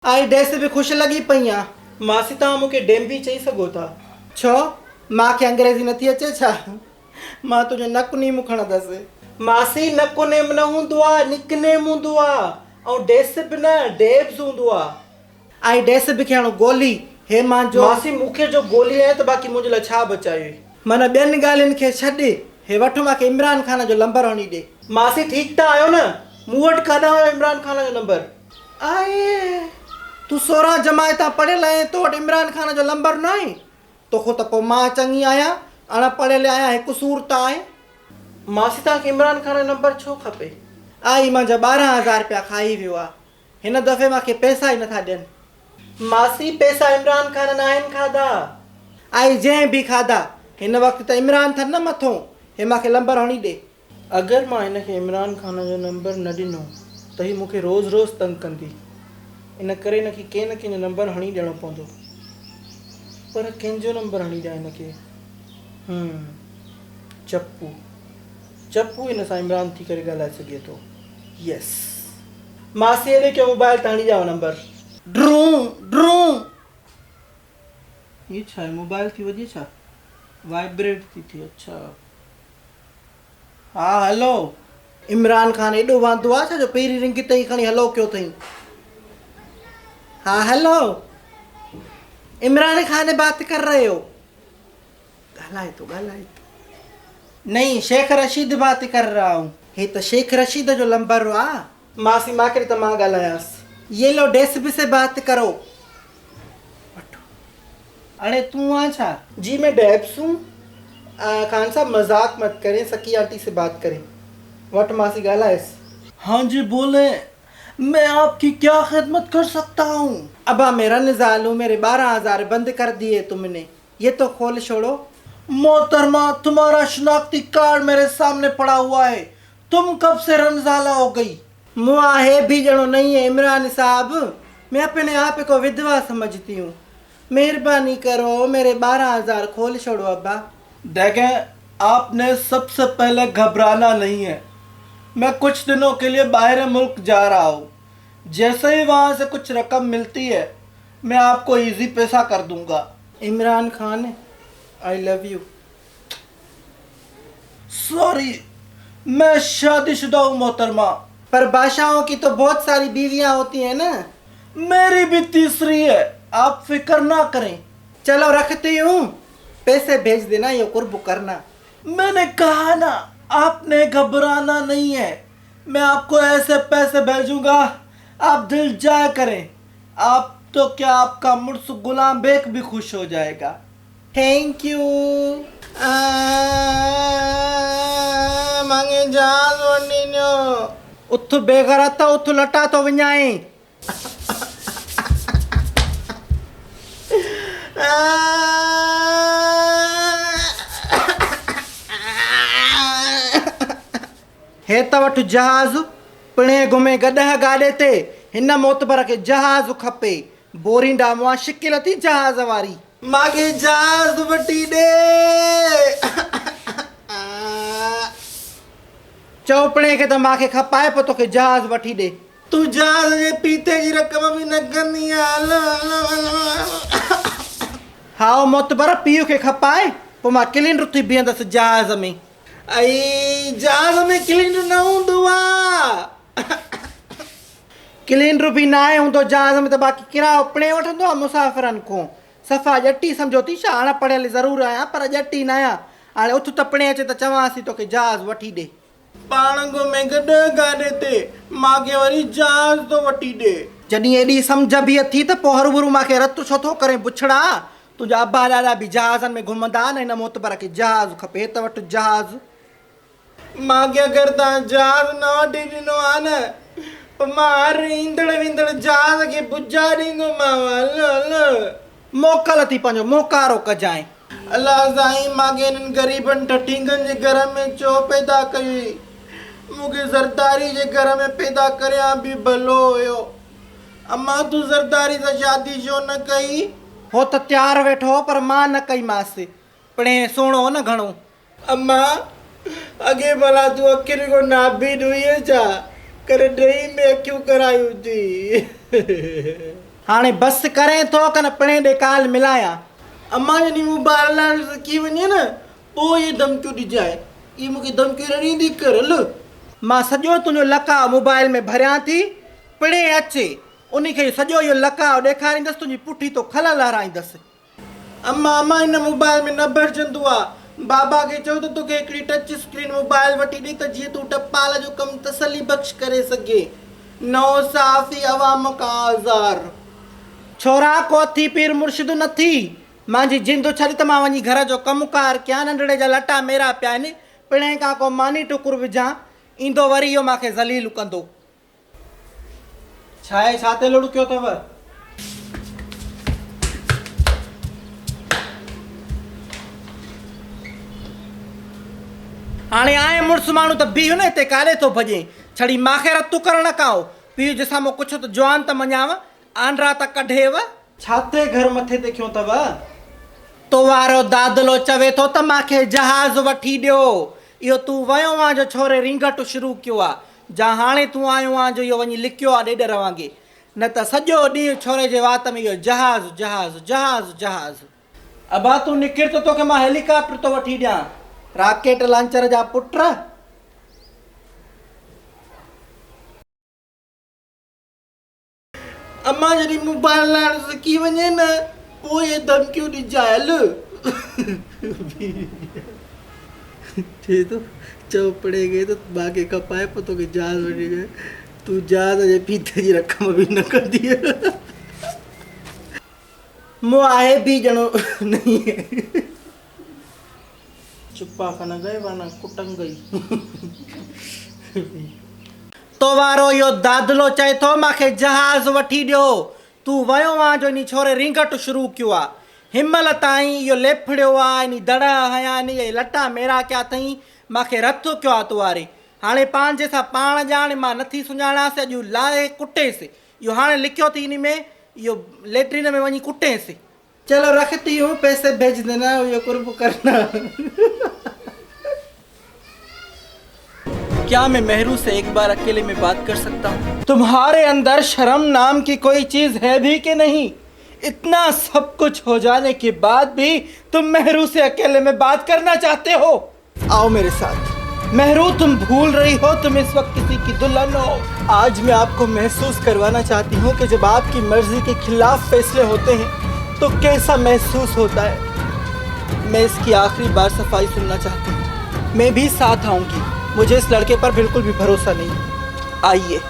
आई डेस भी खुश लगी पई आ। मासी तव्हां मूंखे डेम भी चई सघो था। छो मूंखे अंग्रेज़ी नथी अचे छा? मां तुंहिंजो नक नीम खणंदसि। मासी नक नेम न हूंदो आहे, निकनेम हूंदो आहे। ऐं डेस बि न डेब्स हूंदो आहे। आई डेस बि खे हाणे गोली हे मुंहिंजो मासी मूंखे जो गोली आहे त बाक़ी मुंहिंजे लाइ छा बचायो? माना ॿियनि ॻाल्हियुनि खे छॾ, हे वठो मूंखे इमरान ख़ान जो नंबर हणी ॾे। मासी ठीकु त आहियो न? मूं वटि काॾां आयो इमरान ख़ान जो नंबर? आहे तूं 16 जमायतां पढ़ियल आहीं, तो वटि इमरान ख़ान जो नंबर न आहे? तोखां त पोइ मां चङी आहियां, अणपढ़ियल आहियां, हिकु सूर त आहे। मासी तव्हांखे इमरान ख़ान जो नंबर छो खपे? आई मुंहिंजा 12,000 रुपया खाई वियो आहे। हिन दफ़े मूंखे पैसा ई नथा ॾियनि। मासी पैसा इमरान ख़ान न आहिनि खाधा। आई जंहिं बि खाधा, हिन वक़्तु त इमरान अथनि न मथो। हे मूंखे नंबर हणी ॾे। अगरि मां हिनखे इमरान ख़ान जो नंबर न ॾिनो त हीअ मूंखे रोज़ रोज़ तंग कंदी। इन करे हिनखे कंहिं न कंहिंजो नंबर हणी ॾियणो पवंदो। पर कंहिंजो नंबर हणी ॾियां हिनखे? चप्पू चप्पू हिन सां इमरान थी करे ॻाल्हाए सघे थो। यस मासी हेॾे कयो मोबाइल त हणी ॾियांव नंबर। ड्रू ड्रू ये छा आहे? मोबाइल थी वॼे छा? वाइब्रेट थी थिए। अच्छा हा हलो। इमरान ख़ान एॾो वांदो आहे छा जो पहिरीं रिंग ते ई खणी हलो कयो अथई? हाँ हेलो, इमरान खान बात कर रहे हो? ॻाल्हाए तो नहीं, शेख रशीद बात कर रहा हूँ। हे तो शेख रशीद जो नंबर हुआ। मासी माके तो मां ॻाल्हायांसि। ये लो डेस्क से बात करो। अरे तू आ छा? जी मैं डेब्स हूँ। खान साहब मजाक मत करें, सकी आंटी से बात करें। वट मासी ॻाल्हाएस। हाँ जी बोले, मैं आपकी क्या खिदमत कर सकता हूँ? अबा मेरा निजालू, मेरे 12,000 बंद कर दिए तुमने, ये तो खोल छोड़ो। मोहतरमा तुम्हारा शनाख्ती कार्ड मेरे सामने पड़ा हुआ है, तुम कब से रमजाला हो गई? मुआ है भी जनो नहीं है इमरान साहब, मैं अपने आप को विधवा समझती हूँ। मेहरबानी करो मेरे 12,000 खोल छोड़ो अब्बा। देखें, आपने सबसे पहले घबराना नहीं है। मैं कुछ दिनों के लिए बाहर मुल्क जा रहा हूँ। जैसे ही वहाँ से कुछ रकम मिलती है मैं आपको इजी पैसा कर दूंगा। Imran Khan, I love U. Sorry, मैं शादीशुदा हूँ मोहतरमा। पर बादशाहों की तो बहुत सारी बीवियाँ होती हैं ना। मेरी भी तीसरी है, आप फिक्र ना करें। चलो रखती हूँ, पैसे भेज देना, ये कुर्ब करना। मैंने कहा ना, आपने घबराना नहीं है। मैं आपको ऐसे पैसे भेजूंगा, आप दिल जाया करें। आप तो क्या, आपका मुर्स गुलाम बेग भी खुश हो जाएगा। Thank U. मांगे जहाज वंडीनो उथ बेगरता, उथ लटा तो विञाए। हे त वठ जहाज, पिणे घुमे गॾह गाॾे ते। हिन मोतबर खे जहाज खपे, बोरींदा मुआ शिकिल थी जहाज वारी। मांखे जहाज वठी ॾे। चओ पिणे खे त मांखे खपाए, पोइ तोखे जहाज वठी ॾे। तूं जहाज जे पीते जी रक़म बि न कंदी आहे। हा मोतबर पीउ खे खपाए, पोइ मां किलिंडर थी बीहंदसि जहाज में। ऐं जहाज में किलिंडर न हूंदो आहे। किलिंडर बि न आहे हूंदो जहाज में, त बाक़ी किरायो पिणे वठंदो आहे मुसाफ़िरनि खां। सफ़ा ॼटी सम्झो थी छा? हाणे पढ़ियल ज़रूरु आहियां पर ॼटी न आहियां। हाणे उथ त पिणे अचे त चवांसि तोखे जहाज वठी ॾे। पाण घुमे गॾह गाॾे ते, मांखे वरी जहाज थो वठी ॾे। जॾहिं एॾी सम्झ बि अथी त पोइ हरू भरू मांखे रत छो थो करे बुछड़ा? तुंहिंजा अब्बा ॾाॾा बि जहाज़नि में घुमंदा न, हिन मोतबर खे जहाज खपे, त वटि जहाज। मांखे अगरि तव्हां जहाज न वठी ॾिनो आहे न, पोइ मां हर ईंदड़ वेंदड़ जहाज खे बुझा ॾींदोमांव। मोकल थी पंहिंजो मोकारो कजांइ। अलाह साईं, मांखे हिननि ग़रीबनि ठठींगनि जे घर में छो पैदा कई? मूंखे ज़रदारी जे घर में पैदा करियां बि भलो हुयो। अम्मा तूं ज़रदारी सां शादी छो न कई? हो त तयारु वेठो, पर मां न कई मांसि। पिणे सुहिणो न घणो। अम्मा अॻे भला तूं अखियुनि खां नाबीद हुई छा? करे ॾही में अखियूं करायूं थी। हाणे बस करें तो कन पिणे ॾे काल मिलाया। अम्मा जॾहिं मोबाइल लाइ रखी वञे न पोइ ये धमकियूं ॾिजाए, ये मूंखे धमकियूं न ॾींदी कर ल। मां सॼो तुंहिंजो लकाउ मोबाइल में भरियां थी, पिणे अचे उन खे सॼो इहो लकाउ ॾेखारींदसि, तुंहिंजी पुठी तो खल लहराईंदसि। अम्मा अम्मा हिन मोबाइल में न भरिजंदो आहे, बाबा खे चओ त तोखे हिकिड़ी टच स्क्रीन मोबाइल वठी ॾे त जीअं तूं टपाल जो कमु तसली बख़्श करे सघे। नओ साफ़ी अवाम का आज़ार। छोरा कोथी पीर मुर्शिद न थी, मुंहिंजी जिंदु छॾ त मां वञी घर जो कमुकार कयां, नंढड़े जा लटा मेरा पिया आहिनि, पिणे खां को मानी टुकुर विझां, ईंदो वरी इहो मूंखे ज़लील कंदो। छा आहे, छा ते लुड़कियो अथव? हाणे आए मुड़ुस माण्हू त बीह न हिते काॾे थो भॼे, छड़ी मूंखे रतू करण न काओ। पीउ जंहिंसां मूं कुझु त जवान त मञाव, आंड्रा त कढेव। छा ते घर मथे ते खयो अथव? तो वारो दादलो चवे थो त मूंखे जहाज़ वठी ॾियो। इहो तूं वियो आहे जो छोरे रिंगट शुरू कयो आहे, जा हाणे तूं आयो आहे जो इहो वञी लिकियो आहे ॾेढ रवांगे, न त सॼो ॾींहुं छोरे जे वात में इहो जहाज़ जहाज़ जहाज़ जहाज़। अबा तूं निकिर त तोखे मां हेलीकॉप्टर थो वठी ॾियां, राकेट लॉन्चर जा पुट। अम्मा जॾहिं मोबाइल लाइ सिकी वञे न पोइ ये धमकियूं ॾिजाए ल। थिए थो चओ पड़े गए तो बाक़ी कपाए पोइ तोखे जहाज़ वठी ॾिए, तूं जहाज़ जे फीते जी रक़म बि न कंदी। मूं आहे बि ॼणो नहीं है। चुप्पा खाना गए वरना कुटंग गई। तो वारो इहो दादलो चए थो मूंखे जहाज़ वठी ॾियो, तूं वियो आहे जो इन छोरे रिंगट शुरू कयो आहे, हिमल ताईं इहो लेफड़ियो आहे, इन दड़ हया इन लटा मेरा कया अथई, मूंखे रथु कयो आहे तुआरे। हाणे पंहिंजे सां पाण ॼाण, मां नथी सुञाणासि, अॼु लाहे कुटेसि, इहो हाणे लिखियो थी इन में, इहो लेट्रिन में वञी कुटेसि। चलो रखती हूँ, पैसे भेज देना, ये कुर्ब करना। क्या मैं मेहरू से एक बार अकेले में बात कर सकता हूँ? तुम्हारे अंदर शर्म नाम की कोई चीज है भी कि नहीं? इतना सब कुछ हो जाने के बाद भी तुम मेहरू से अकेले में बात करना चाहते हो? आओ मेरे साथ। मेहरू, तुम भूल रही हो तुम इस वक्त किसी की दुल्हन हो। आज मैं आपको महसूस करवाना चाहती हूँ कि जब आपकी मर्जी के खिलाफ फैसले होते हैं तो कैसा महसूस होता है। मैं इसकी आखिरी बार सफाई सुनना चाहती हूँ। मैं भी साथ आऊँगी, मुझे इस लड़के पर बिल्कुल भी भरोसा नहीं। आइए।